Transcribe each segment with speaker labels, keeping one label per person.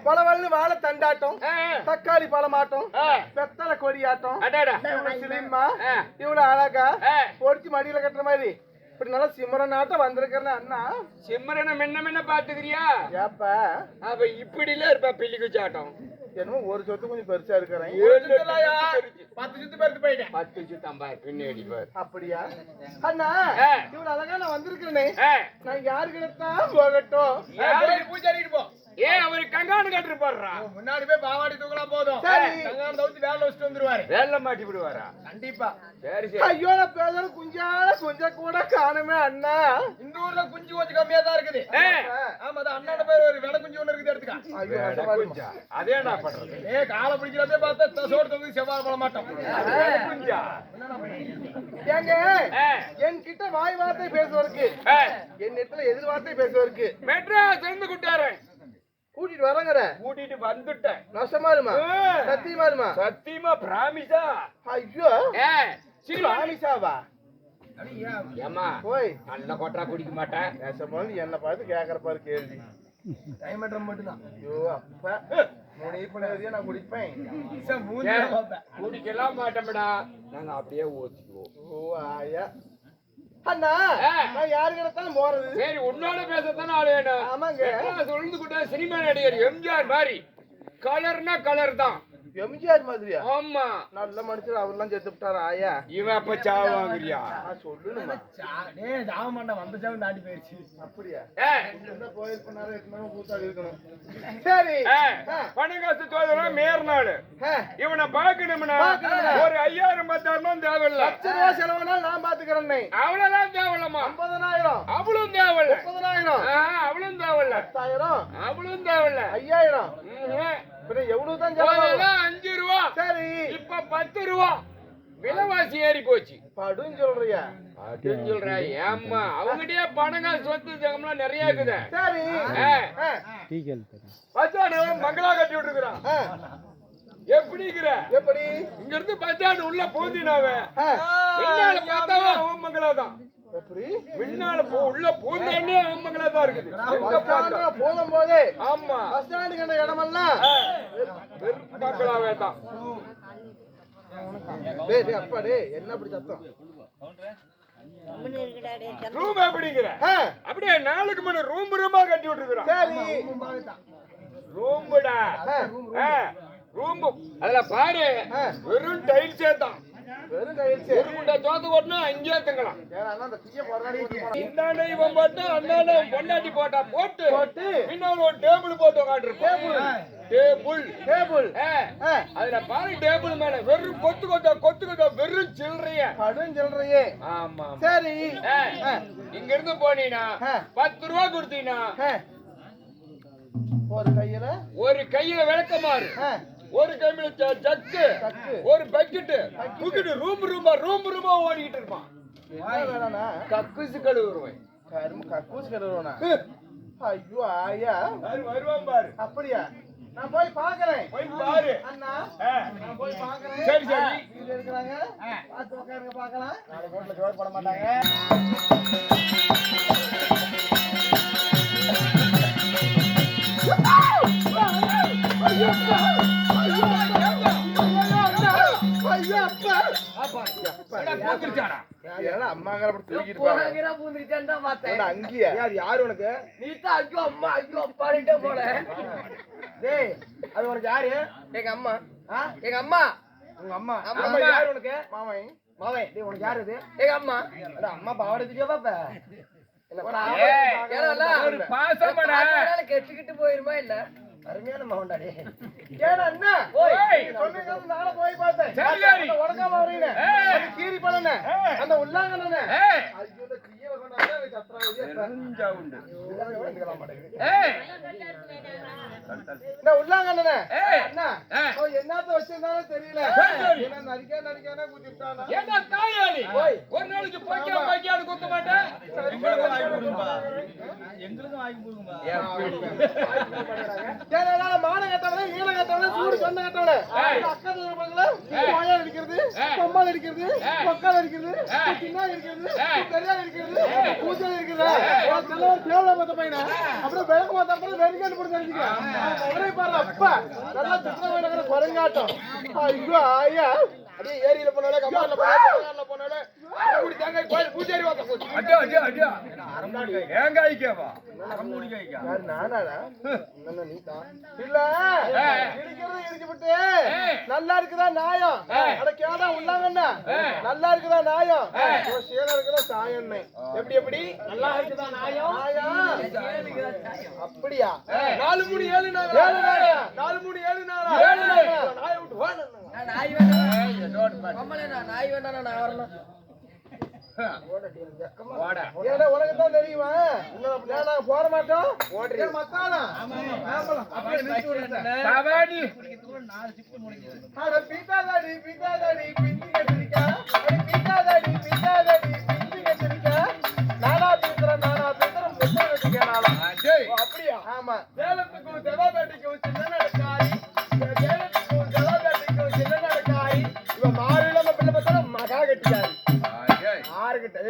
Speaker 1: பழவள்ளி வாழை தண்டாட்டம், தக்காளி பழமாட்டம், பெத்தலை கொடியாட்டம், சிலிம்மா இவ்வளவு அழகா பொடிச்சு மடியில கட்டுற மாதிரி இப்படி நல்லா சிம்மரனாட்டம் வந்திருக்கிறேன் அண்ணா.
Speaker 2: சிம்மரனை முன்ன பாத்துக்கிறியா?
Speaker 1: ஏப்ப
Speaker 2: அப்ப இப்படி இல்ல இருப்பா பிள்ளிக்குச்சாட்டம்.
Speaker 1: என்னமோ ஒரு சொத்து கொஞ்சம் பெருசா இருக்கிறேன்.
Speaker 2: 10 சுத்து பெருத்து போயிட்டேன். 10 சுத்து அம்பா பின்னாடி பாரு.
Speaker 1: அப்படியா அண்ணா? இவ்வளவு அழகா நான் வந்திருக்கிறேனே, நான் யாருக்கிட்ட போகட்டும்?
Speaker 2: பூஜாரிட்டு போ. அவரு கங்காணு கட்டு போடுறா. முன்னாடி போய் பாவாடி தூக்கலாம் போதும். கங்காணு தவிர்த்து வேலை வச்சுட்டு வந்துருவாரு. வேலை மாட்டி விடுவாரா? கண்டிப்பா. சரி சரி. ஐயோ நான் பேசுற குஞ்சால கொஞ்சம் கூட காணுமே அண்ணா. இந்த ஊர்ல குஞ்சு கொஞ்சம் கம்மியா தான் இருக்குது. ஆமா அதான் அண்ணாட பேர் ஒரு வெட குஞ்சு ஒண்ணு இருக்குது எடுத்துக்க. அதே நான் பண்றது. காலை பிடிக்கிறதே பார்த்தா தசோடு தொகுதி செவ்வாய் பழ மாட்டோம். குஞ்சா
Speaker 1: ஏங்க என்கிட்ட வாய் வார்த்தை பேசுவதற்கு, என் இடத்துல எதிர் வார்த்தை பேசுவதற்கு
Speaker 2: மெட்ராஸ் இருந்து கூட்டாரு
Speaker 1: கூட்டிட்டு வரங்கற.
Speaker 2: கூட்டிட்டு வந்துட்டேன்.
Speaker 1: நசமாருமா? சத்தியமாருமா?
Speaker 2: சத்தியமா பிராமிஸா?
Speaker 1: ஐயோ
Speaker 2: பிராமிஸாவா?
Speaker 1: ஏமா போய்
Speaker 2: நல்ல கொட்டா குடிக்க மாட்டேன்.
Speaker 1: நசமாலும் என்ன பார்த்து கேக்குற பாரு கேள்வி. டைமட்ரம் மட்டும்தான். ஐயோ அப்பா மூணு பண்ணி நான் குடிப்பேன்.
Speaker 2: குடிக்கலாம் மாட்டோம்டா, நாங்க அப்படியே ஊத்திக்குவோம்.
Speaker 1: ஓ ஆயா அண்ணா நான் யாரு கிடத்தாலும் போறது.
Speaker 2: சரி உன்னோட பேசத்தானே ஆளு வேணும்.
Speaker 1: ஆமாங்க
Speaker 2: சொல்லுந்து கூட சினிமா நடிகர் எம்ஜிஆர் மாதிரி கலர்னா கலர் தான்.
Speaker 1: எம்ஜிஆர் மாதிரியா?
Speaker 2: ஆமா
Speaker 1: நல்ல மனுஷர், அவர்லாம் செத்து விட்டாரு. ஆயா
Speaker 2: இவன் அப்ப சாவாங்கறியா?
Speaker 1: சொல்லுமா
Speaker 2: சாவ மாட்டா, வந்த சாவு தாண்டி போயிடுச்சு.
Speaker 1: அப்படியா? போயிருப்பாரு கூத்தாடி இருக்கணும். சரி
Speaker 2: பணம் காசு தோதுனா மேற்நாள் இவனை பாக்கணும்னா ஒரு 5000 10,000 தேவையில்ல.
Speaker 1: ரூபாய் செலவுனா நான் பாத்துக்கிறேன்.
Speaker 2: அவ்வளவுதான் தேவையில்லமா?
Speaker 1: 50,000
Speaker 2: அவ்வளவும் தேவையில்ல.
Speaker 1: 30,000
Speaker 2: அவ்வளவும் தேவையில்ல.
Speaker 1: 10,000
Speaker 2: அவ்வளவும் தேவையில்ல.
Speaker 1: 5,000 எவ்வளவுதான்
Speaker 2: 5 ரூபா. சரி இப்ப 10 ரூபா விலைவாசி ஏறி போச்சு.
Speaker 1: படுன்னு சொல்றியா?
Speaker 2: அப்படின்னு சொல்ற. ஏம்மா அவங்ககிட்டயே பணங்க சொத்து ஜகம்லாம் நிறைய இருக்குது. சரி மங்களா கட்டி விட்டுருக்கான். எப்படி இருக்கிற?
Speaker 1: எப்படி
Speaker 2: இங்க இருந்து பச்சாண்டு உள்ள போந்தினாவே பார்த்தாவே அவன் மங்களா தான்.
Speaker 1: எப்படி
Speaker 2: பின்னால உள்ள பூந்தாண்டே அவன் மங்களா தான் இருக்குது.
Speaker 1: போதும் போதே
Speaker 2: ஆமா
Speaker 1: பஸ் ஸ்டாண்டு கண்ட இடமெல்லாம்
Speaker 2: மக்களாவே தான்.
Speaker 1: அப்பாடே என்ன அப்படி சத்தம்?
Speaker 2: ரூம் எப்படிங்கிற? அப்படியே 4 மணி ரூமா கட்டி விட்டுருக்கான்.
Speaker 1: சரி
Speaker 2: ரூம்புடா ரூம். அதுல பாரு வெறும் டைல்ஸே தான்.
Speaker 1: வெறும் டைல்ஸ்.
Speaker 2: ஒரு முண்டை தோத்து போட்டா அங்கேயே தங்கலாம். இந்தாண்ட இவன் போட்டா அந்தாண்ட பொண்டாட்டி போட்டா போட்டு இன்னொரு ஒரு டேபிள் போட்டு உட்காந்துருப்போம். டேபிள் அதுல பாரு டேபிள் மேல வெறும் கொத்து கொத்த வெறும் சில்லறைய
Speaker 1: கடும் சில்லறையே.
Speaker 2: ஆமா
Speaker 1: சரி
Speaker 2: இங்க இருந்து போனீங்கன்னா 10 ரூபா கொடுத்தீங்கன்னா ஒரு கையில விளக்கமாறு, ஒரு கையில ஜக்கு, ஒரு பக்கெட் தூக்கிட்டு ரூம் ஓடிக்கிட்டு இருப்பான். கக்கூசு கழுவுருவேன்.
Speaker 1: கக்கூசு கழுவுறா? ஐயோ ஆயா
Speaker 2: வருவான் பாரு.
Speaker 1: அப்படியா? நான் போய் பாக்குறேன்.
Speaker 2: போய் பாரு
Speaker 1: அண்ணா, நான் போய் பாக்குறேன்.
Speaker 2: சரி சரி
Speaker 1: வீட்டுல இருக்கிறாங்க, பார்த்து உட்காருங்க பார்க்கலாம். நாளைக்கு வீட்டுல ஜோடி போட மாட்டாங்க. யாரு உனக்கு? அது உனக்கு யாரு? எங்க அம்மா. எங்க அம்மா. உங்க அம்மா? அம்மா யாரு உனக்கு? மாமன். மாமன் உனக்கு யாரு? இது எங்க அம்மா. அம்மா பாவடைச்சிக்கோ பாப்ப. கெட்டுக்கிட்டு போயிருமா இல்ல? அருமையான மகன்டாடி. ஏன்னா அண்ணா சொன்னீங்க, நானும் போய் பார்த்தேன். உடக்காம வரீங்க கீரி பழன அந்த உள்ளாங்கண்ண. ஐயோ கீரை கொண்டாங்க உள்ளாங்கண்ண. அண்ணா என்னத்த வச்சிருந்தாலும் தெரியல. நடிக்கானே குதிட்டானா?
Speaker 2: ஒரு நாளைக்கு பைக்காடு குத்த மாட்டேன்.
Speaker 3: எங்களுக்கும் வாங்கி கொடுங்க.
Speaker 1: மான கட்டவளே, ஈன கட்டவளே, சூடு சொன்ன கட்டவளே, அக்கா கோயா அடிக்கிறது, பொம்மால் அடிக்கிறது, பொக்கால் அடிக்கிறது, சின்ன அடிக்கிறது, பெரியா அடிக்கிறது, பூஜை அடிக்கிறது. தேவல மத்த பையனா அப்படியே விளக்கு மாத்த வெறிக்காட்டு போட்டு தெரிஞ்சுக்க. அவரே பாரு அப்பா நல்லா சித்திரவயநகர குரங்காட்டம் ஐயோ ஐயா
Speaker 2: அப்படியே ஏரியில போனாலே கம்மால போனாலே போனாலே அரைமுடி தேங்காய் கோயில் பூஜாரி வாக்க போச்சு அடே அடே அடே அரைமுடி தேங்காய் கேவா அரைமுடி கேக்கா
Speaker 1: யார் நானாடா என்ன நீ தான் இல்ல இடிக்கிறது இடிச்சிட்டு நல்லா இருக்குதா நியாயம் அட கேடா உள்ளாங்கண்ணா நல்லா இருக்குதா நியாயம் சேல இருக்குதா சாயம்னே எப்படி எப்படி நல்லா இருக்குதா நியாயம் அப்படியா
Speaker 2: 4 3 7 நாளா 4 3 7 நாளா நாயை விட்டு வா
Speaker 3: நாய் வேணா நாய் வேணா நான் வரணும்
Speaker 1: ஏன்னா உலகத்தான் தெரியுமா நாங்க போட மாட்டோம் மத்தானா அப்படியே நிறுத்தி விடுறேன் பீத்தாதாடி பீத்தாதாடி பிந்தி கத்திரிக்கா பீத்தாதாடி பீத்தாதாடி பிந்தி கத்திரிக்கா நானா பீத்துறேன் புத்தகம் வச்சுக்கேன் அப்படியா ஆமா
Speaker 2: சேலத்துக்கும் செவாபேட்டைக்கும் சின்ன நடக்காரி சேலத்துக்கும் செவாபேட்டைக்கும் சின்ன நடக்காரி
Speaker 1: இவன் மாறில பிள்ளை பார்த்தா மகா கட்டிக்காரு
Speaker 2: யாருக்கிட்ட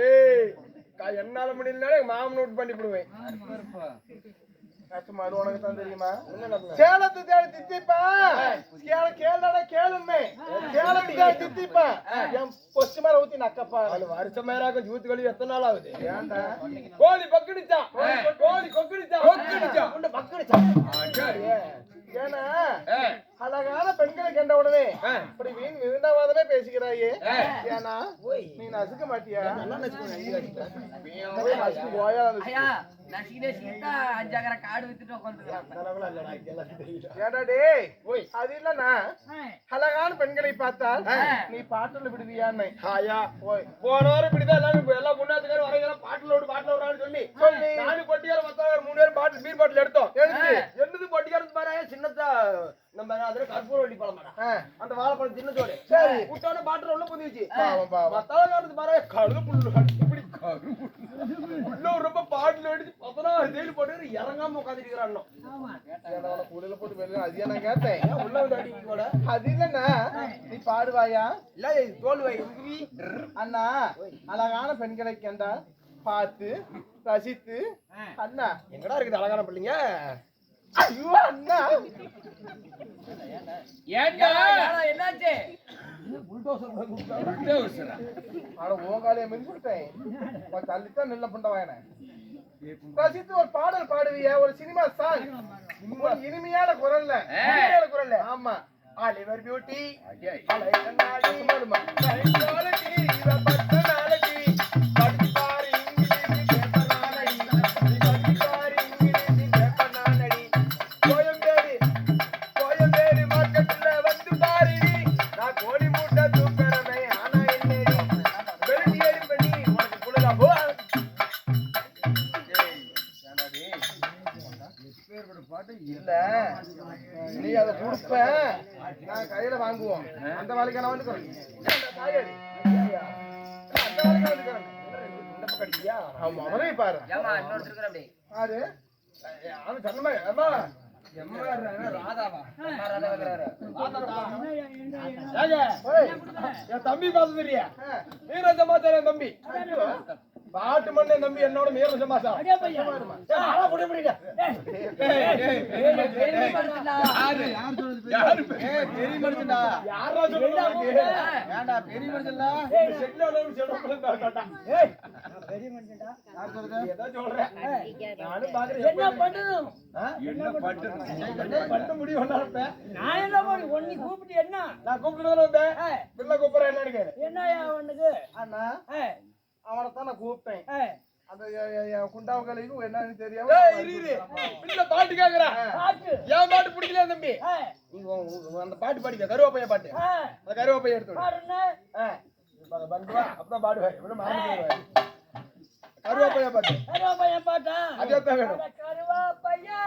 Speaker 2: என்னால முடியலனாலே மாமன் நோட் பண்ணி விடுவேன்
Speaker 1: கஷ்டமாடு உனக்கு தான் தெரியுமா சேலத்து தேடி தித்திப்பா கேளடா கேளுமே சேலத்து தேடி தித்திப்பா என் பொச்சு மேல ஊத்தி நக்கப்பா
Speaker 2: அது வருஷம் மேலாக ஜூத்து கழி எத்தனை நாள் ஆகுது
Speaker 1: ஏன்டா
Speaker 2: கோழி பக்குடிச்சா கோழி கொக்குடிச்சா
Speaker 1: உண்ட பக்குடிச்சா ஏன்னா அழகான பெண்களை கண்ட உடனே இப்படி வீண் விருந்தாவாதமே பேசிக்கிறாயே ஏன்னா நீ நசுக்க மாட்டியா
Speaker 3: காடு வித்துட்டு
Speaker 1: அது இல்லன்னா அழகான பெண்களை பார்த்தால் நீ பாட்டுல விடுவியான்னு
Speaker 2: போன வாரம் இப்படிதான் எல்லா முன்னாத்துக்காரும் வரையெல்லாம் பாட்டுல விடுறான்னு சொல்லி நானும் பொட்டியால மொத்தம் 3 பேரும் பாட்டில் பீர் பாட்டில் எடுத்தோம் என்னது பொட்டிக்காரத்து பாரு சின்னதா நம்ம அதுல கற்பூர வள்ளி பழம் அந்த வாழைப்பழம் சின்னதோடு சரி விட்டோட பாட்டில் உள்ள புதிச்சு மத்தாளக்காரத்து பாரு கழுது புல்லு இப்படி உள்ள ரொம்ப பாட்டில் அடிச்சு 16 தேடி போட்டு இறங்காம உட்காந்துருக்கிறான்
Speaker 1: கூடையில போட்டு வெளியே அது நான் கேட்டேன் உள்ள வந்து அடிக்க கூட அது இல்லன்னா நீ பாடுவாயா
Speaker 2: இல்ல தோல் வை
Speaker 1: அண்ணா அழகான பெண்களை கண்டா பார்த்து ரசித்து அண்ணா
Speaker 2: எங்கடா இருக்குது அழகான பிள்ளைங்க
Speaker 1: ஐயோ அண்ணா
Speaker 3: என்னாச்சு
Speaker 1: ஆனா ஓங்காலைய மின்சுட்டேன் தள்ளித்தான் நெல்ல புண்டவாயன ரசித்து ஒரு பாடல் பாடுவிய ஒரு சினிமா சாங் இனிமையான குரல்ல ஆமா ஆலிவர் பியூட்டி இல்ல நீ அதை கொடுப்ப நான் கையில வாங்குவோம் அந்த வேலைக்கு நான் வந்து அவனே பாரு யாரு அவன் சொன்ன
Speaker 2: என் தம்பி பார்த்து தெரியா வீர சமாச்சாரம் தம்பி பாட்டு மண்ணே தம்பி என்னோட வீர சமாச்சாரம்
Speaker 1: அவனைத்தான் நான் கூப்பிட்டேன் அந்த குண்டாவங்களுக்கு என்னன்னு தெரியாம
Speaker 2: பாட்டு கேக்குறேன் ஏன் பாட்டு பிடிக்கல தம்பி அந்த பாட்டு பாடிக்க கருவாப்பைய பாட்டு அந்த கருவாப்பைய எடுத்து பண்ணுவா அப்பதான் பாடுவேன் கருவாப்பைய பாட்டு அதான் வேணும்
Speaker 3: கருவாப்பையா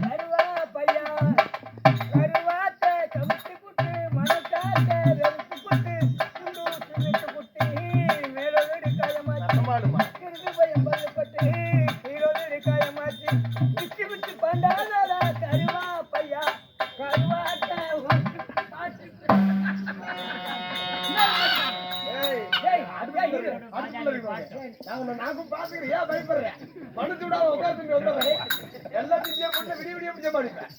Speaker 3: கருவாப்பையா கருவாத்தை கவிட்டு புட்டு மனத்தாத்தை வெறுத்து புட்டு விட்டு புட்டு மேலோடு காயமாச்சு கிருது பயம் பல்லப்பட்டு கீழோடு காயமாச்சு விட்டு விட்டு பண்டாதா கருவாப்பையா கருவாத்தை
Speaker 2: நானும் பாத்துக்கிறேன் ஏன் பயப்படுறேன் மனசு விடாம உட்காந்து வந்துடுறேன் எல்லா திட்டியா போட்டு விடிய விடிய பிடிச்ச மாட்டேன்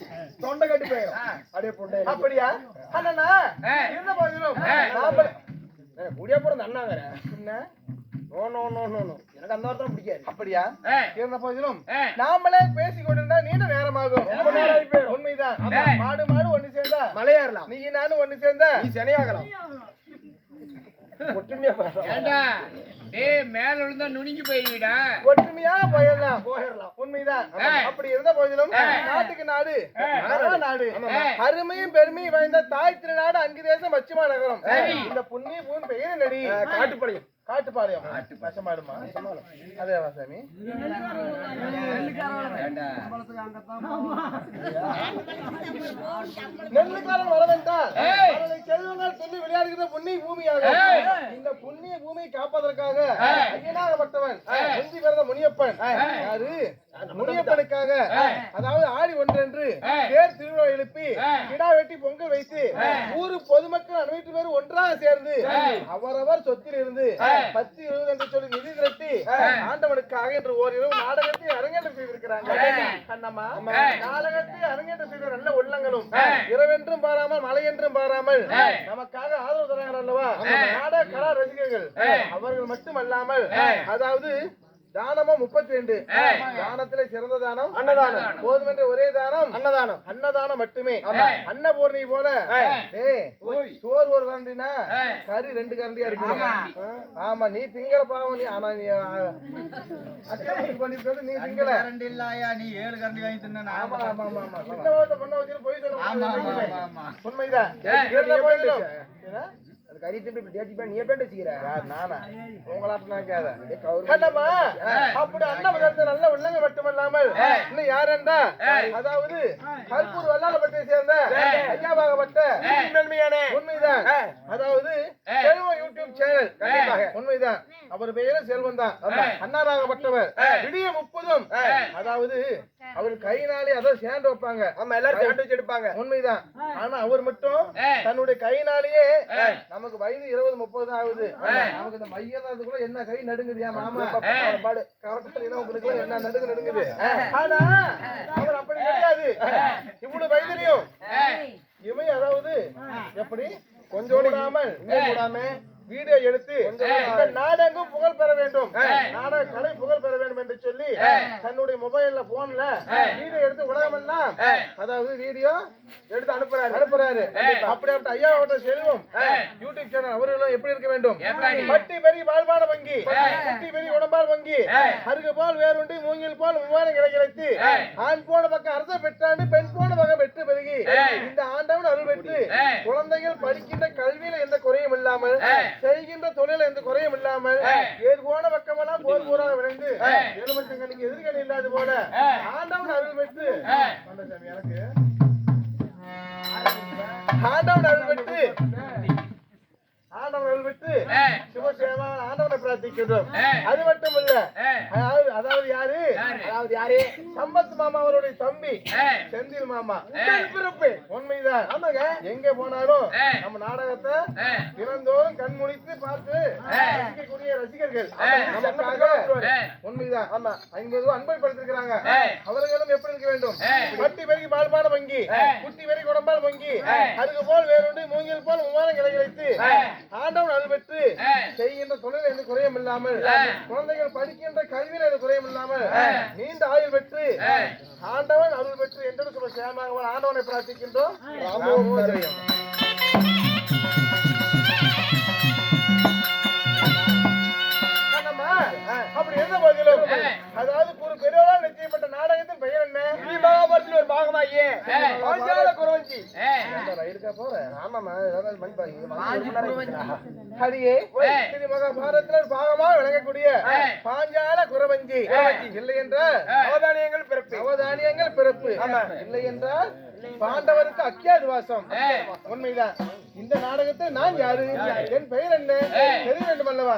Speaker 2: தொண்டை கட்டி போயிடும் அப்படியே போட்டு
Speaker 1: அப்படியா அண்ணா இருந்த போதிலும் குடியா போறது அண்ணாங்கிற என்ன no no no no no எனக்கு அந்த வார்த்தை பிடிக்காது அப்படியா இருந்த போதிலும் நாமளே பேசி கொண்டிருந்தா நீண்ட நேரமாகும் ரொம்ப நேரம் உண்மைதான் மாடு மாடு ஒண்ணு சேர்ந்தா மலையேறலாம் நீ நானும் ஒண்ணு சேர்ந்தா நீ சினையாகலாம் ஒற்றுமையா
Speaker 3: மேல விழுந்தா நுணுங்கி போயிருடா
Speaker 1: ஒற்றுமையா போயிடலாம் உண்மைதான் அப்படி இருந்த போதிலும் நாட்டுக்கு நாடு நாடு அருமையும் பெருமையும் வாய்ந்த தாய் திருநாடு அங்கிதேசம் பச்சிமா நகரம் இந்த புண்ணிய பூமி பெயர் நடி காட்டுப்பாளையம் பச்சமாடுமா அதே சாமி நெல்லுக்காரன் வரவென்றால் செல்வங்கள் சொல்லி விளையாடுகிற புண்ணிய பூமியாக இந்த புண்ணிய பூமியை காப்பதற்காக ஐயனாகப்பட்டவன் முந்தி பிறந்த முனியப்பன் யாரு முனியப்பனுக்காக அதாவது ஆடி ஒன்றென்று தேர் திருவிழா எழுப்பி கிடா வெட்டி பொங்கல் வைத்து ஊரு பொதுமக்கள் அனைத்து பேரும் ஒன்றாக சேர்ந்து அவரவர் சொத்தில் இருந்து 10-20 என்று சொல்லி நிதி திரட்டி ஆண்டவனுக்காக என்று ஓரிரவு நாடகத்தை அரங்கேற்றம் செய்திருக்கிறாங்க. அண்ணம்மா நாடகத்தை அரங்கேற்றம் செய்த நல்ல உள்ளங்களும் இரவென்றும் பாராமல் மழை என்றும் பாராமல் நமக்காக ஆதரவு தராங்க அல்லவா நாடக கலா ரசிகர்கள் அவர்கள் மட்டுமல்லாமல் அதாவது தானமும் 32 தானத்திலே சிறந்த தானம் அன்னதானம் போதும் என்ற ஒரே தானம் அன்னதானம் மட்டுமே அன்னபூர்ணி போல சோறு ஒரு கரண்டினா கறி 2 கரண்டியா இருக்கு ஆமா நீ திங்கள பாவம் நீ ஆனா நீ பண்ணிட்டு நீ திங்கள கரண்டி இல்லையா நீ 7 கரண்டி வாங்கி தின்னா ஆமா ஆமா ஆமா இந்த வார்த்தை பண்ண வச்சு போய் சொல்லுங்க உண்மைதான் என்ன போயிடும் கறி திருப்பி டேட்டி நீ எப்படி வச்சுக்கிற நானா உங்களாட்ட நினைக்காத அப்படி அண்ணன் நல்ல உள்ளங்க மட்டுமல்லாமல் இன்னும் யாருண்டா அதாவது கல்பூர் வல்லாளப்பட்டை சேர்ந்த ஐயாபாகப்பட்ட உண்மைதான் அதாவது செல்வம் யூடியூப் சேனல் உண்மைதான் அவர் பெயரும் செல்வம் தான் அண்ணாராகப்பட்டவர் விடிய 30ம் அதாவது அவர் கையினாலே அதாவது சேண்டு வைப்பாங்க ஆமா எல்லாரும் சேண்டு வச்சு எடுப்பாங்க உண்மைதான் ஆனா அவர் மட்டும் தன்னுடைய கையினாலேயே நமக்கு வயது 20-30 ஆகுது நமக்கு இந்த மையறது கூட என்ன கை நடுங்குதியா மாமா பாடு கரெக்டா உங்களுக்கு என்ன நடுங்குது ஆனா அவர் அப்படி கிடையாது இவ்வளவு வயதுலயும் இவை அதாவது எப்படி கொஞ்சம் விடாம வீடியோ எடுத்து இந்த நாடகம் புகழ் பெற வேண்டும் நாடக கலை புகழ் பெற வேண்டும் என்று சொல்லி தன்னுடைய மொபைல்ல போன்ல வீடியோ எடுத்து உலகமெல்லாம் அதாவது வீடியோ எடுத்து அனுப்புறாரு அப்படியாப்பட்ட ஐயாவோட செல்வம் யூடியூப் சேனல் அவர்களும் எப்படி இருக்க வேண்டும் பட்டி பெரிய பால்பான வங்கி குட்டி பெரிய உடம்பால் வங்கி அருகு போல் வேறுண்டு மூங்கில் போல் விமானம் கிடைத்து ஆண் போன பக்கம் அரச பெற்றாண்டு பெண் போன பக்கம் பெற்று பெருகி இந்த ஆண்டவன் அருள் பெற்று குழந்தைகள் படிக்கின்ற கல்வியில எந்த குறையும் இல்லாமல் செய்கின்ற தொழில் எந்த குறையும் இல்லாமல் ஏது போன பக்கமெல்லாம் போர் போராக விளைந்து எலுமச்சங்களுக்கு எதிர்கணி இல்லாத போல ஆண்டவன் அருள் பெற்று எனக்கு ஆண்டவன் அருள் பெற்று சிவசேவா ஆண்டவனை பிரார்த்திக்கின்றோம் அது மட்டும் இல்ல அதாவது யாரு சம்பத் மாமா அவருடைய தம்பி செந்தில் மாமா பிறப்பு உண்மைதான் ஆமாங்க எங்க போனாலும் நம்ம நாடகத்தை தினந்தோறும் கண்முழித்து பார்த்து ரசிக்கக்கூடிய ரசிகர்கள் உண்மைதான் ஆமா 50 ரூபாய் அன்பைப்படுத்திருக்கிறாங்க அவர்களும் எப்படி இருக்க வேண்டும் பட்டி பெருகி பால்பான வங்கி குட்டி பெருகி உடம்பால் வங்கி அதுக்கு போல் வேறுண்டு மூங்கில் போல் விமானம் கிடைத்து ஆண்டவன் அருள் பெற்று செய்கின்ற தொழில் எந்த குறையும் இல்லாமல் குழந்தைகள் படிக்கின்ற கல்வியில் எந்த குறையும் இல்லாமல் நீண்ட ஆயுள் பெற்று ஆண்டவன் அருள் பெற்று என்று சொல்ல சேமாக ஆண்டவனை பிரார்த்திக்கின்றோம். அப்படி இருந்த போதிலும் அதாவது ஒரு பெரியவரால் நிச்சயப்பட்ட நாடகத்தின் பெயர் என்ன மகாபாரத்தில் ஒரு பாகமாகியே குறவஞ்சி மகாபாரத்தில் ஒரு பாகமாக விளங்கக்கூடிய பாஞ்சால குறவஞ்சி இல்லை என்றால் அவதானியங்கள் பிறப்பு இல்லை என்றால் பாண்டவருக்கு அக்கியாதிவாசம் உண்மைதான். இந்த நாடகத்தை நான் யாரு என் பெயர் என்ன தெரிய வேண்டும் அல்லவா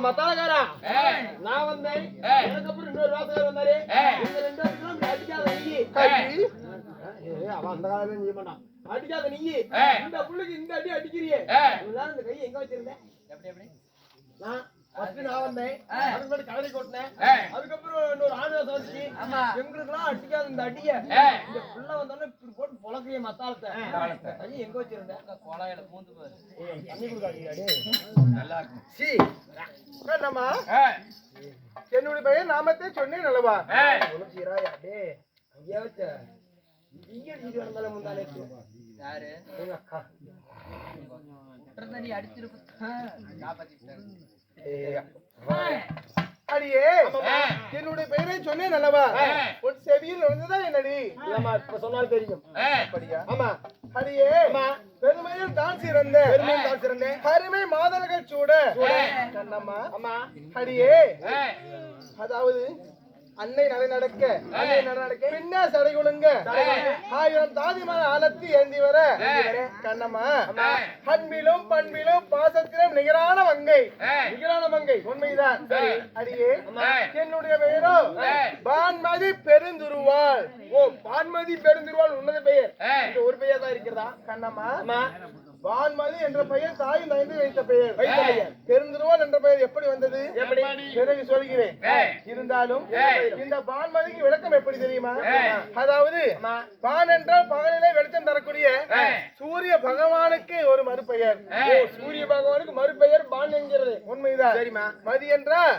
Speaker 2: மத்தாளக்காரா நான் வந்தேன் எனக்கு அப்புறம் இன்னொரு வாசகர் வந்தாரு இந்த ரெண்டு வருஷம் அடிக்காத நீ அவன் அந்த காலத்துல நீ பண்ணான் அடிக்காத நீ இந்த புள்ளைக்கு இந்த அடி அடிக்கிறியே இந்த கை எங்க வச்சிருந்தேன் எப்படி எப்படி நான் வந்தேன் அதுக்கு முன்னாடி கலரி கொட்டினேன் அதுக்கப்புறம் இன்னொரு ஆணுவாசம் வந்துச்சு எங்களுக்குலாம் அடிக்காத இந்த அடிய இந்த புள்ள வந்தோடனே இப்படி போட்டு பொழக்கிய மத்தாளத்தை கை எங்க வச்சிருந்தேன் கொலையில பூந்து பாரு தண்ணி கொடுக்காதீங்க நல்லா இருக்கும் நம்ம என்னுடைய பையன் நாமத்தே சொன்னேன் நல்லவா அங்கேயா வச்ச முந்தானே யாரு எங்க அக்கா அடியே என்னுடைய பெயரை சொன்னேன் அல்லவா உன் செவியில் வந்ததா என்னடி இப்ப சொன்னால் தெரியும் ஆமா அடியே பெருமையில் தான் சிறந்த அருமை மாதர்கள் சூட கண்ணம்மா அடியே அதாவது அன்னை நடை நடக்க பின்னா சடை குலுங்க 1000 தாதிமான ஆலத்தி ஏந்தி வர கண்ணம்மா அன்பிலும் பண்பிலும் பாசத்திலும் நிகரான மங்கை உண்மைதான் அடியே என்னுடைய பெயரோ பான்மதி பெருந்துருவாள் பான்மதி பெருந்துருவாள் உன்னது பெயர் ஒரு பெயர் தான் இருக்கிறதா கண்ணம்மா வான்மதி என்ற பெயர் தாய் நயந்து வைத்த பெயர் பெருந்துருவாள் என்ற பெயர் எப்படி வந்தது பிறகு சொல்கிறேன் இருந்தாலும் இந்த வான்மதிக்கு விளக்கம் எப்படி தெரியுமா அதாவது வான் என்றால் பகலிலே வெளிச்சம் தரக்கூடிய சூரிய பகவானுக்கு ஒரு மறுபெயர் சூரிய பகவானுக்கு மறுபெயர் வான் என்கிறது உண்மைதான் சரிமா மதி என்றால்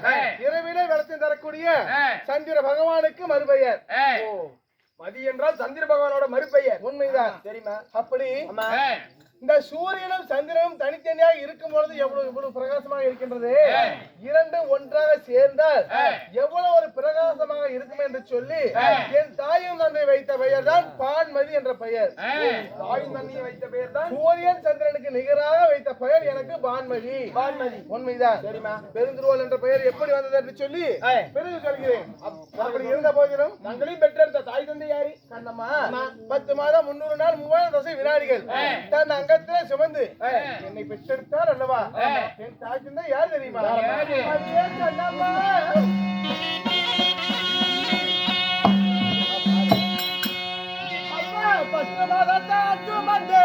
Speaker 2: இரவிலே வெளிச்சம் தரக்கூடிய சந்திர பகவானுக்கு மறுபெயர் மதி என்றால் சந்திர பகவானோட மறுபெயர் உண்மைதான் தெரியுமா அப்படி இந்த சூரியனும் சந்திரனும் தனித்தனியாக இருக்கும் பொழுது எவ்வளவு பிரகாசமாக இருக்கின்றது இரண்டும் ஒன்றாக சேர்ந்தால் எவ்வளவு ஒரு பிரகாசமாக இருக்கும் என்று சொல்லி என் தாயும் தந்தை வைத்த பெயர் தான் பான்மதி என்ற பெயர் தாயும் தந்தையை வைத்த பெயர் தான் சூரியன் சந்திரனுக்கு நிகராக வைத்த பெயர் எனக்கு பான்மதி உண்மைதான் சரிமா பெருந்துருவாள் என்ற பெயர் எப்படி வந்தது என்று சொல்லி பிறகு சொல்கிறேன் அப்படி இருந்த போதிலும் தங்களையும் பெற்றெடுத்த தாய் தந்தை யாரு கண்ணம்மா 10 மாதம் 300 நாள் 3000 தசை வினாடிகள் தன் அங்கத்திலே சுமந்து என்னை பெற்றெடுத்தார் அல்லவா என் தாய் தந்தை யார் தெரியுமா கண்ணம்மா அம்மா 10 மாதத்தை சுமந்து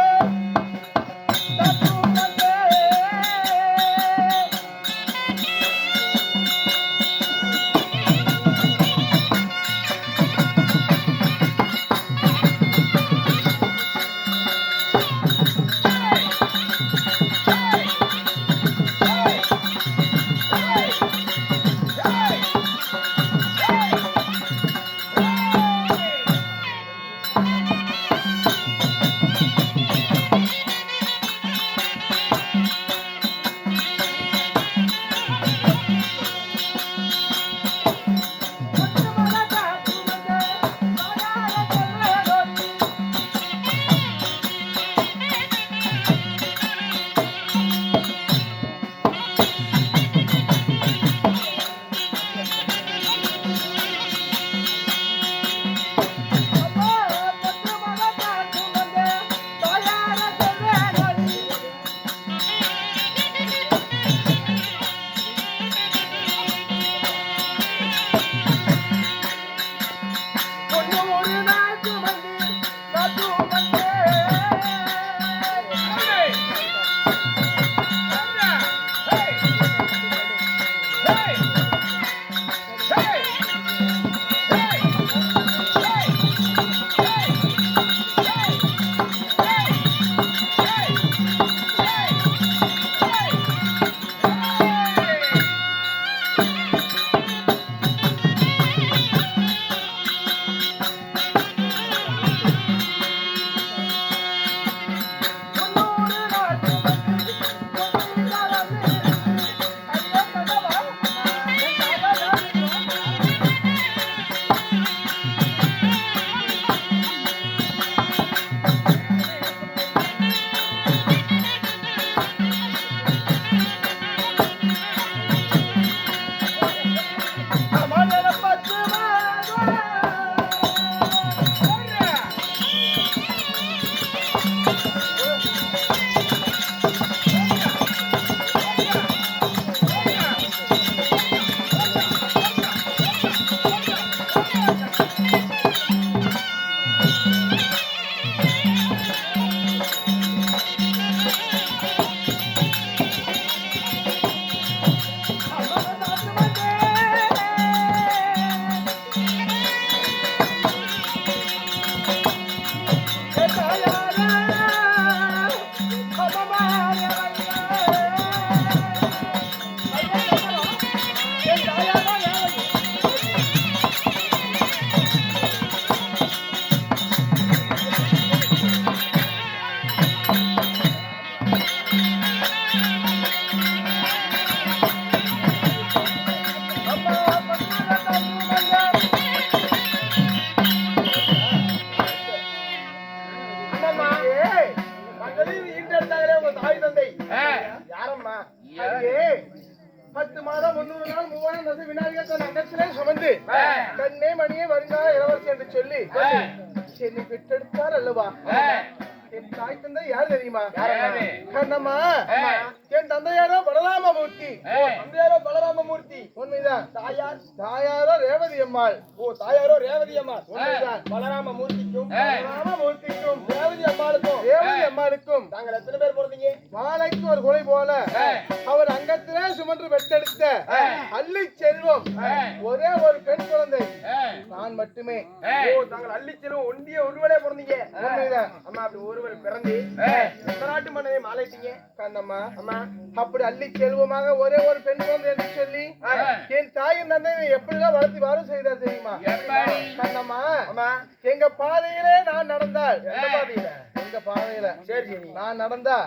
Speaker 1: விநாயகர் தன் அங்கத்திலே சுமந்து கண்ணே மணியே வருங்கால இளவரசி என்று சொல்லி என்னை பெற்றெடுத்தார் அல்லவா? என் தாய் தந்தை யார் தெரியுமா? கண்ணம்மா, என் தந்தையாரோ பலராமமூர்த்தி.
Speaker 2: தந்தையாரோ பலராமமூர்த்தி.
Speaker 1: உண்மைதான். தாயாரோ ரேவதி அம்மாள்.
Speaker 2: தாயாரோ ரேவதி அம்மாள்.
Speaker 1: உண்மைதான்.
Speaker 2: பலராமமூர்த்திக்கும்
Speaker 1: ரேவதி அம்மாளுக்கும்
Speaker 2: தாங்கள் எத்தனை பேர் பிறந்தீங்க?
Speaker 1: மாலைக்கு ஒரு குலை போல அவர் அங்கத்திலே சுமன்று பெற்றெடுத்த அள்ளி செல்வம் ஒரே ஒரு பெண் குழந்தை நான் மட்டுமே.
Speaker 2: தாங்கள் அள்ளி செல்வம் ஒண்டிய ஒருவரே பிறந்தீங்க.
Speaker 1: உண்மைதான்.
Speaker 2: அம்மா, அப்படி ஒருவர் பிறந்து எந்த நாட்டு மன்னரை மாலைட்டீங்க?
Speaker 1: கண்ணம்மா, அப்படி அள்ளி செல்வமாக ஒரே ஒரு பெண் குழந்தை என்று சொல்லி என் தாயின் தந்தை எப்படிதான் வளர்த்து வாரம் செய்தார் தெரியுமா? கண்ணம்மா, எங்க பாதையிலே நான் நடந்தால் எங்க பாதையில சரி நான் நடந்தா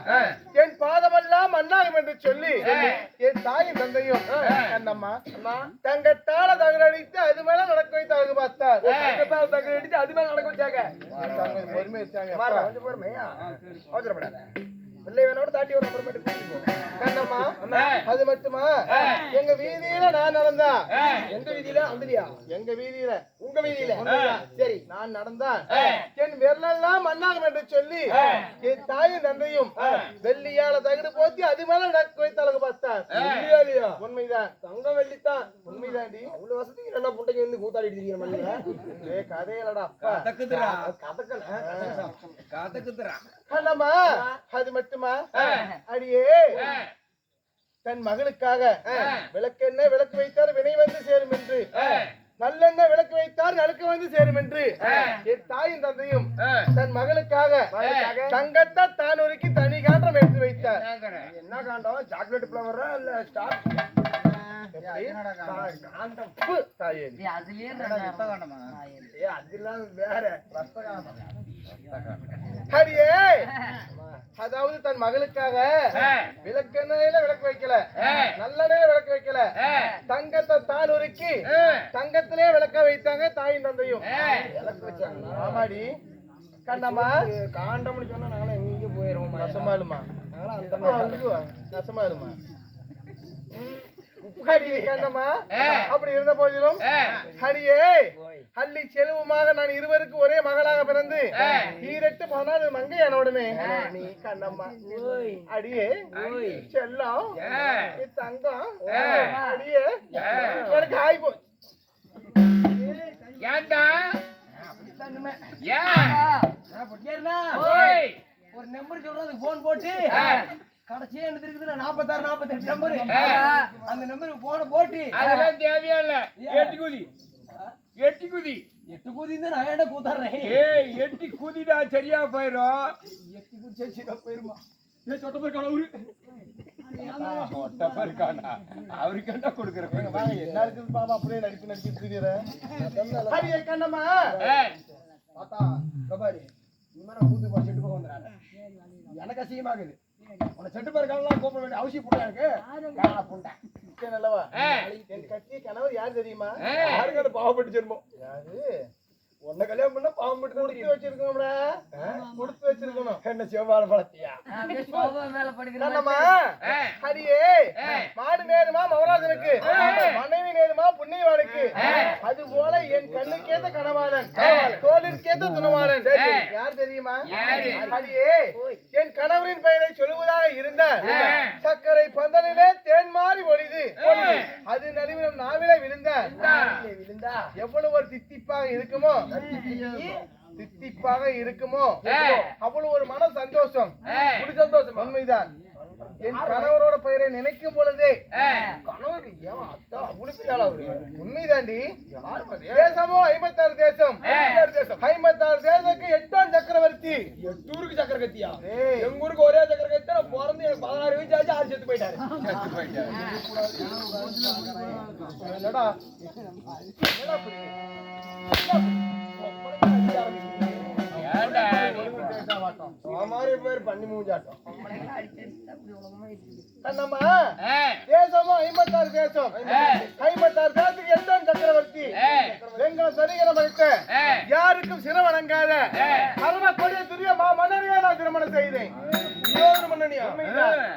Speaker 1: என் பாதமெல்லாம் மண்ணாகும் என்று சொல்லி என் தாயின் தந்தையும் கண்ணம்மா தங்க தாள தகரடித்து அது மேல நடக்க வைத்தாங்க. பார்த்தார்
Speaker 2: தகரடித்து அது மேல நடக்க வச்சாங்க.
Speaker 1: பொறுமை வச்சாங்க.
Speaker 2: அவசரப்படாத, பிள்ளை வேணோட தாட்டி ஒரு அப்புறமேட்டு
Speaker 1: கண்ணம்மா. அது மட்டுமா, எங்க வீதியில நான் நடந்தா
Speaker 2: எந்த வீதியில? அந்தலியா?
Speaker 1: எங்க வீதியில
Speaker 2: உங்க வீதியில
Speaker 1: சரி நான் நடந்தா என் விரலெல்லாம் மண்ணாகும் என்று சொல்லி என் தாயும் தந்தையும் வெள்ளியால தகடு போத்தி அது மேல நடக்க வைத்தாங்க. பார்த்தார். உண்மைதான்.
Speaker 2: தங்கம் வெள்ளித்தான்.
Speaker 1: உண்மைதாண்டி.
Speaker 2: அவ்வளவு வசதிக்கு என்ன புண்டைக்கு வந்து கூத்தாடிட்டு இருக்கீங்க மல்லிகா?
Speaker 1: கதையிலடா
Speaker 2: கதக்குதுரா.
Speaker 1: கண்ணம்மா, அது மட்டுமா, அடியே தன் மகளுக்காக விளக்கெண்ணெய் விளக்கு வைத்தார் வினை வந்து சேரும் என்று, நல்லெண்ணெய் விளக்கு வைத்தார் நலுக்கு வந்து சேரும் என்று என் தாயும் தந்தையும் தன் மகளுக்காக தங்கத்தை தான் ஒருக்கி தனி காண்டம் எடுத்து வைத்தார்.
Speaker 2: என்ன காண்டம்? சாக்லேட் பிளவரா இல்ல ஸ்டார்? அதெல்லாம் வேற.
Speaker 1: அடியே, அதாவது தன் மகளுக்காக விளக்கெண்ணெயில விளக்கு வைக்கல, நல்லெண்ணெயில விளக்கு வைக்கல, தங்கத்தை தான் உருக்கி தங்கத்திலே விளக்க வைத்தாங்க தாயும் தந்தையும். ஆமாடி கண்ணம்மா.
Speaker 2: காண்டம்னு சொன்னா நாங்களே எங்க போயிடுவோம்.
Speaker 1: நசமாலுமா நசமாலுமா கண்ணம்மா. அப்படி இருந்த போதிலும் அடியே அள்ளி செல்வமாக நான் இருவருக்கு ஒரே மகளாக பிறந்து ஈரெட்டு 14 மங்கை என்னோடனே கண்ணம்மா. அடியே செல்லம் தங்கம் அடியே எனக்கு ஆய் போச்சு.
Speaker 3: ஒரு நம்பர் சொல்றது போன் போட்டு கடைசியா என்ன இருக்குதுன்னா 46 48 நம்பர். அந்த நம்பருக்கு போன போட்டு
Speaker 2: அதெல்லாம் தேவையில்ல. எட்டி குதி
Speaker 3: நான் என்ன கூத்தாடுறேன்?
Speaker 2: எட்டி குதிடா, சரியா போயிரும்.
Speaker 3: எட்டி குதி சரியா போயிருமா?
Speaker 2: அவருக்கு என்ன கொடுக்குறேன்?
Speaker 1: என்ன இருக்குது பாபா? அப்படியே நடிப்பு நடிச்சு கண்ணம்மா.
Speaker 2: பாத்தா கபாடி செட்டு போக வந்துறாங்க. எனக்கு அசிங்கமாகுது. உன்னை செட்டு பேர் காலம் கூப்பிட வேண்டிய அவசியம் புண்டா இருக்கு.
Speaker 1: நல்லவா, என் கட்டிய கணவர் யார் தெரியுமா?
Speaker 2: யாருக்கு பாவப்பட்டு ஜென்மம்?
Speaker 1: யாரு?
Speaker 2: உன்னை கல்யாணம் பண்ண பாவப்பட்டு
Speaker 1: கொடுத்து வச்சிருக்கோம்டா. கொடுத்து வச்சிருக்கணும்.
Speaker 2: என்ன செவ்வாழ பழத்தியா?
Speaker 1: கண்ணம்மா, அடியே மாடு நேருமா மௌராஜனுக்கு, மனைவி நேருமா புண்ணியவானுக்கு, அது போல என் கண்ணுக்கேத்த கணவாளன், தோளிற்கேத்த துணவாளன் யார் தெரியுமா? அடியே என் கணவரின் பெயரை சொல்லுவதாக இருந்தால் சர்க்கரை பந்தலிலே தேன் மாறி ஒளிது, அது நடுவிலும் நாவிலே விழுந்தா எவ்வளவு ஒரு தித்திப்பாக இருக்குமோ, தித்திப்பாக இருக்குமோ அவ்வளவு ஒரு மன சந்தோஷம். சந்தோஷம் உண்மைதான். என் கணவரோட பெயரை நினைக்கும் பொழுதே உண்மைதாண்டி. தேசமோ 56 தேசம், 56 தேசத்துக்கு 8ஆம் சக்கரவர்த்தி.
Speaker 2: 8 ஊருக்கு சக்கரவர்த்தியா? எங்க ஊருக்கு ஒரே சக்கரவர்த்தி. நான் பிறந்து எனக்கு 16 வயசு ஆச்சு. 6 செத்து போயிட்டாரு.
Speaker 1: என்னடா
Speaker 2: பண்ணி மூஞ்சாட்டம்.
Speaker 1: தேசமோ 56 தேசம், 56 தேசத்துக்கு 8ஆம் சக்கரவர்த்தி. எங்கள் சரிகரம் வைத்த யாருக்கும் சிரம் வணங்காத பரம கொடிய துரிய மன்னனையே நான் திருமணம் செய்தேன்.
Speaker 2: மன்னனியா?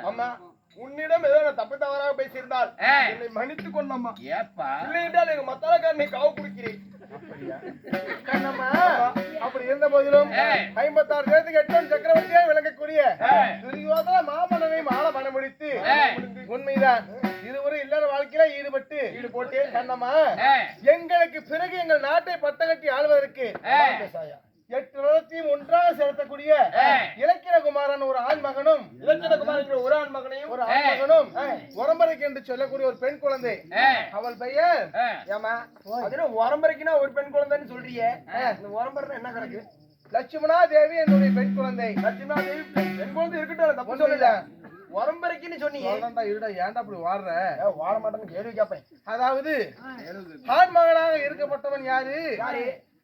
Speaker 2: அம்மா, உன்னிடம் ஏதோ தப்பு தவறாக பேசியிருந்தால் என்னை மன்னித்துக் கொள்ள
Speaker 1: ஆமா
Speaker 2: ஏப்பா இல்லைன்றால் எங்க மத்தாலக்காரனை காவு குடிக்கிறேன்.
Speaker 1: கண்ணம்மா அப்படி இருந்த போதிலும் 56 தேதிக்கு 8 சக்கரவர்த்தியா விளங்கக்கூடிய துரியோதன மாமன்னனை மாலை மனம் முடித்து உண்மைதான் இருவரும் இல்லற வாழ்க்கையில ஈடுபட்டு கண்ணம்மா எங்களுக்கு பிறகு எங்கள் நாட்டை பட்டகட்டி ஆள்வதற்கு 8 ரதத்தையும் ஒன்றாக செலுத்தக்கூடிய இலக்கியகுமாரன் ஒரு ஆண் மகனும் ஒரு ஆண் மகனும் உரம்பரைக்கு என்று சொல்லக்கூடிய ஒரு பெண் குழந்தை அவள் பெயர் ஏமா அது உரம்பரைக்குன்னா ஒரு பெண் குழந்தைன்னு சொல்றியே இந்த உரம்பரைன்னா என்ன கணக்கு லட்சுமணா தேவி என்னுடைய பெண் குழந்தை லட்சுமணா தேவி பெண் குழந்தை இருக்கட்டும் தப்பு சொல்லல உரம்பரைக்குன்னு சொன்னீங்க இருடா ஏன்டா அப்படி வாழ மாட்டேன்னு கேள்வி கேட்பேன் அதாவது ஆண் மகனாக இருக்கப்பட்டவன் யாரு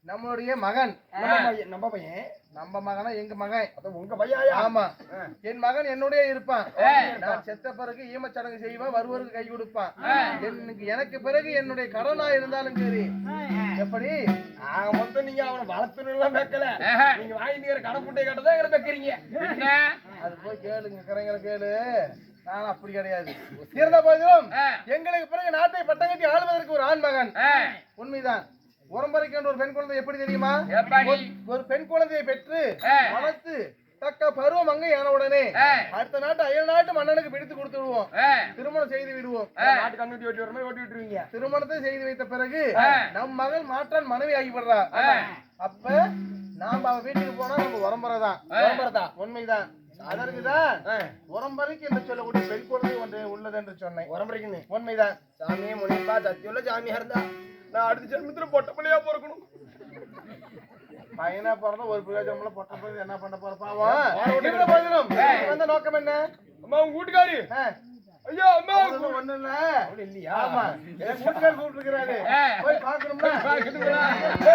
Speaker 1: நம்மளுடைய மகன் நம்ம பையன் நம்ம மகனா எங்க மகன் உங்க பையன் ஆமா என் மகன் என்னுடைய இருப்பான் நான் செத்த பிறகு ஈமச்சடங்கு செய்வான் வருவருக்கு கை கொடுப்பான் எனக்கு பிறகு என்னுடைய கடனா இருந்தாலும் சரி எப்படி மொத்தம் நீங்க அவனை வளர்த்துன்னு எல்லாம் வைக்கல நீங்க வாங்கிட்டு கடப்புட்டை கட்டதான் எங்களை வைக்கிறீங்க அது போய் கேளுங்க கரைங்களை கேளு நான் அப்படி கிடையாது இருந்த போதிலும் எங்களுக்கு பிறகு நாட்டை பட்டங்கட்டி ஆளுவதற்கு ஒரு ஆண் மகன் உண்மைதான் உரம்பரைக்கு ஒரு பெண் குழந்தை எப்படி தெரியுமா ஒரு பெண் குழந்தையை பெற்று வளர்த்து தக்க பருவம் அங்க ஏன உடனே அடுத்த நாட்டு அயல் நாட்டு மன்னனுக்கு பிடித்து கொடுத்து விடுவோம் திருமணம் செய்து விடுவோம் நாட்டு கண்ணுட்டி ஓட்டி வர மாதிரி ஓட்டி விட்டுருவீங்க திருமணத்தை செய்து வைத்த பிறகு நம் மகள் மாற்றான் மனைவி ஆகிவிடுறா அப்ப நாம அவ வீட்டுக்கு போனா நம்ம உரம்பரைதான் உண்மைதான் அதற்குதான் உரம்பரைக்கு என்று சொல்லக்கூடிய பெண் குழந்தை ஒன்று உள்ளது என்று சொன்னேன் உரம்பரைக்குன்னு உண்மைதான் சாமியே முனிப்பா சத்தியுள்ள சாமியா இருந்தா நான் அடுத்த ஜென்மத்துல பொட்ட பிள்ளையா பிறக்கணும் பையனா பிறந்த ஒரு பிரயோஜனம் பொட்ட பிள்ளை என்ன பண்ண போற பாவம் வந்த நோக்கம் என்ன அம்மா உங்க வீட்டுக்காரி ஐயோ அம்மா ஒண்ணு இல்ல இல்லையா ஆமா வீட்டுக்காரி கூப்பிட்டு இருக்கிறாரு போய் பாக்கணும்னா